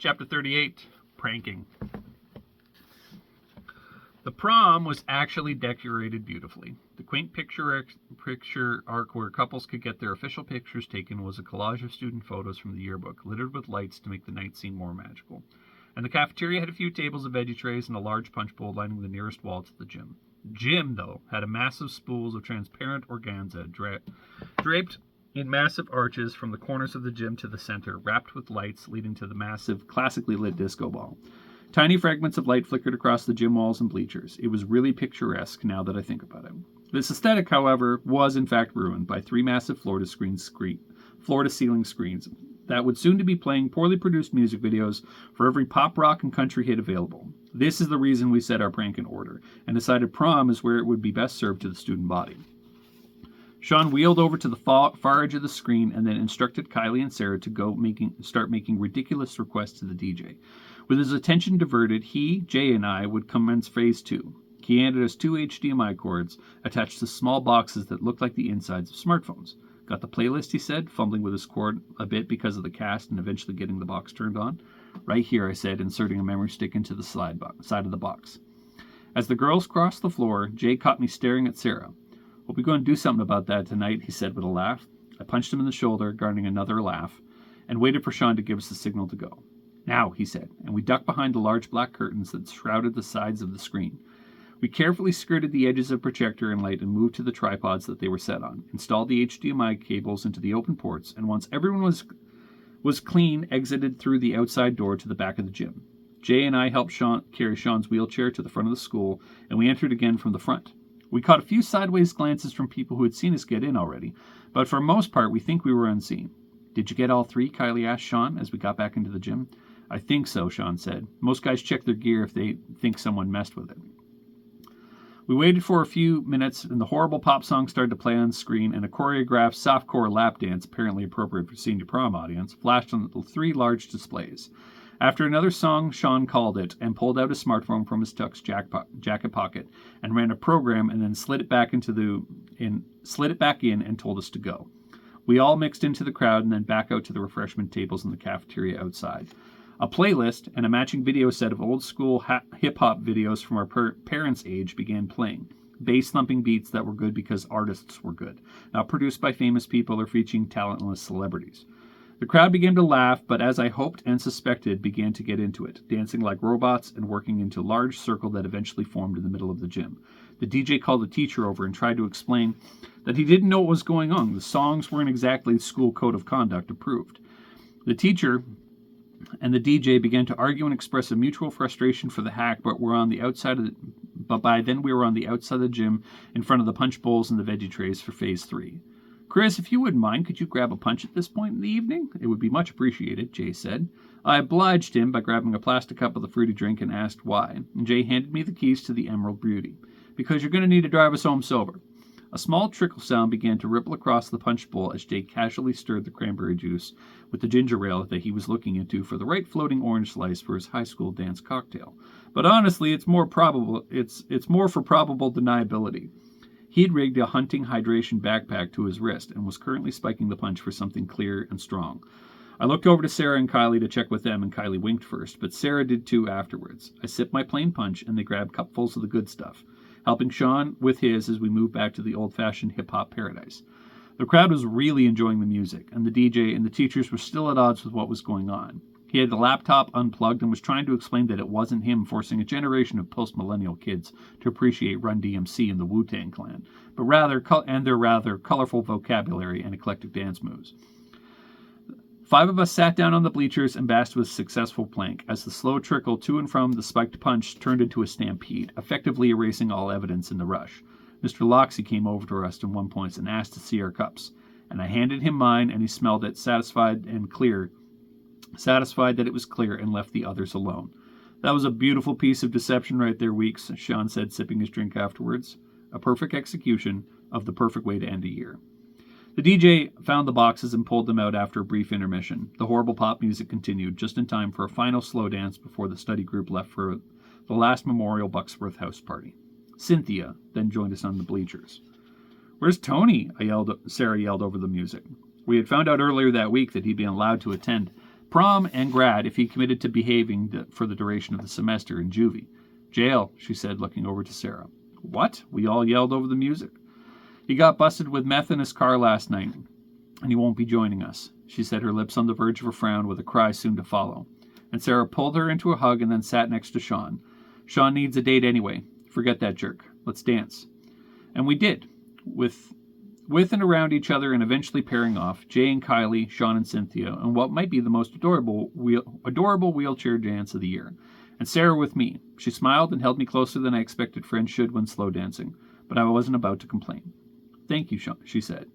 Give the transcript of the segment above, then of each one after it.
Chapter 38, Pranking. The prom was actually decorated beautifully. The quaint picture arc where couples could get their official pictures taken was a collage of student photos from the yearbook, littered with lights to make the night seem more magical. And the cafeteria had a few tables of veggie trays and a large punch bowl lining the nearest wall to the gym. Jim, though, had a massive spools of transparent organza draped in massive arches from the corners of the gym to the center, wrapped with lights leading to the massive, classically lit disco ball. Tiny fragments of light flickered across the gym walls and bleachers. It was really picturesque now that I think about it. This aesthetic, however, was in fact ruined by three massive floor-to-ceiling screens that would soon to be playing poorly produced music videos for every pop, rock, and country hit available. This is the reason we set our prank in order, and decided prom is where it would be best served to the student body. Sean wheeled over to the far edge of the screen and then instructed Kylie and Sarah to start making ridiculous requests to the DJ. With his attention diverted, he, Jay, and I would commence phase 2. He handed us 2 HDMI cords attached to small boxes that looked like the insides of smartphones. Got the playlist, he said, fumbling with his cord a bit because of the cast and eventually getting the box turned on. Right here, I said, inserting a memory stick into the side of the box. As the girls crossed the floor, Jay caught me staring at Sarah. "Hope we're going to do something about that tonight," he said with a laugh. I punched him in the shoulder, guarding another laugh, and waited for Sean to give us the signal to go. "Now," he said, and we ducked behind the large black curtains that shrouded the sides of the screen. We carefully skirted the edges of projector and light and moved to the tripods that they were set on, installed the HDMI cables into the open ports, and once everyone was clean, exited through the outside door to the back of the gym. Jay and I helped carry Sean's wheelchair to the front of the school, and we entered again from the front. We caught a few sideways glances from people who had seen us get in already, but for the most part we think we were unseen. "Did you get all 3? Kylie asked Sean as we got back into the gym. "I think so," Sean said. "Most guys check their gear if they think someone messed with it." We waited for a few minutes, and the horrible pop song started to play on screen, and a choreographed softcore lap dance, apparently appropriate for senior prom audience, flashed on the 3 large displays. After another song, Sean called it, and pulled out his smartphone from his tux jacket pocket, and ran a program, and then slid it back in and told us to go. We all mixed into the crowd, and then back out to the refreshment tables in the cafeteria outside. A playlist and a matching video set of old-school hip-hop videos from our parents' age began playing. Bass-thumping beats that were good because artists were good, not produced by famous people or featuring talentless celebrities. The crowd began to laugh, but as I hoped and suspected, began to get into it, dancing like robots and working into a large circle that eventually formed in the middle of the gym. The DJ called the teacher over and tried to explain that he didn't know what was going on. The songs weren't exactly school code of conduct approved. The teacher and the DJ began to argue and express a mutual frustration for the hack, but by then we were on the outside of the gym in front of the punch bowls and the veggie trays for phase 3. "Chris, if you wouldn't mind, could you grab a punch at this point in the evening? It would be much appreciated," Jay said. I obliged him by grabbing a plastic cup of the fruity drink and asked why, and Jay handed me the keys to the Emerald Beauty. "Because you're going to need to drive us home sober." A small trickle sound began to ripple across the punch bowl as Jay casually stirred the cranberry juice with the ginger ale that he was looking into for the right floating orange slice for his high school dance cocktail. But honestly, it's more for probable deniability. He'd rigged a hunting hydration backpack to his wrist and was currently spiking the punch for something clear and strong. I looked over to Sarah and Kylie to check with them, and Kylie winked first, but Sarah did too afterwards. I sipped my plain punch, and they grabbed cupfuls of the good stuff, helping Sean with his as we moved back to the old-fashioned hip-hop paradise. The crowd was really enjoying the music, and the DJ and the teachers were still at odds with what was going on. He had the laptop unplugged and was trying to explain that it wasn't him forcing a generation of post-millennial kids to appreciate Run DMC and the Wu-Tang Clan, but their rather colorful vocabulary and eclectic dance moves. 5 of us sat down on the bleachers and basked with successful plank as the slow trickle to and from the spiked punch turned into a stampede, effectively erasing all evidence in the rush. Mr. Loxey came over to us at one point and asked to see our cups, and I handed him mine, and he smelled it, satisfied that it was clear, and left the others alone. "That was a beautiful piece of deception right there, Weeks," Sean said, sipping his drink afterwards. "A perfect execution of the perfect way to end a year." The DJ found the boxes and pulled them out after a brief intermission. The horrible pop music continued, just in time for a final slow dance before the study group left for the last Memorial Bucksworth house party. Cynthia then joined us on the bleachers. "Where's Tony?" Sarah yelled over the music. We had found out earlier that week that he'd been allowed to attend, Prom and grad if he committed to behaving for the duration of the semester in juvie. Jail, she said, looking over to Sarah. What? We all yelled over the music. He got busted with meth in his car last night, and he won't be joining us, she said, her lips on the verge of a frown with a cry soon to follow. And Sarah pulled her into a hug and then sat next to Sean. Sean needs a date anyway. Forget that jerk. Let's dance. And we did, with and around each other and eventually pairing off, Jay and Kylie, Sean and Cynthia, and what might be the most adorable wheelchair dance of the year. And Sarah with me. She smiled and held me closer than I expected friends should when slow dancing, but I wasn't about to complain. Thank you, Sean, she said.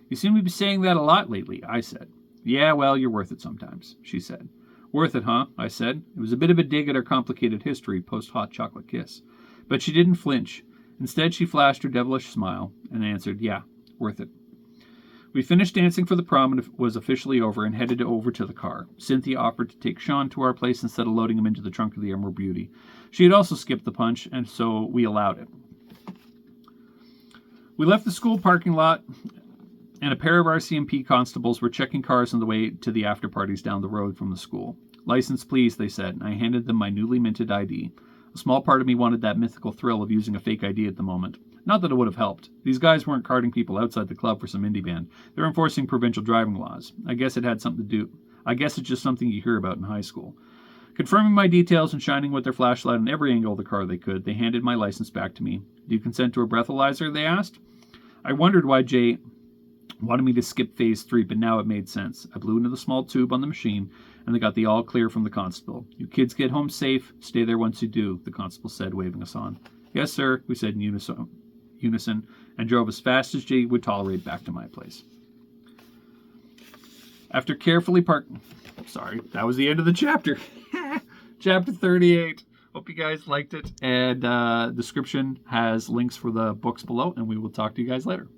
You seem to be saying that a lot lately, I said. Yeah, well, you're worth it sometimes, she said. Worth it, huh? I said. It was a bit of a dig at our complicated history post-hot chocolate kiss. But she didn't flinch. Instead, she flashed her devilish smile and answered, yeah, worth it. We finished dancing for the prom and was officially over and headed over to the car. Cynthia offered to take Sean to our place instead of loading him into the trunk of the Emerald Beauty. She had also skipped the punch, and so we allowed it. We left the school parking lot, and a pair of RCMP constables were checking cars on the way to the after-parties down the road from the school. License, please, they said, and I handed them my newly minted ID. A small part of me wanted that mythical thrill of using a fake ID at the moment. Not that it would have helped. These guys weren't carding people outside the club for some indie band. They were enforcing provincial driving laws. I guess it's just something you hear about in high school. Confirming my details and shining with their flashlight on every angle of the car they could, they handed my license back to me. Do you consent to a breathalyzer, they asked? I wondered why Jay wanted me to skip phase 3, but now it made sense. I blew into the small tube on the machine, and they got the all clear from the constable. You kids get home safe. Stay there once you do, the constable said, waving us on. Yes, sir, we said in unison, and drove as fast as Jay would tolerate back to my place. After carefully parking... Sorry, that was the end of the chapter. Chapter 38. Hope you guys liked it. And description has links for the books below, and we will talk to you guys later.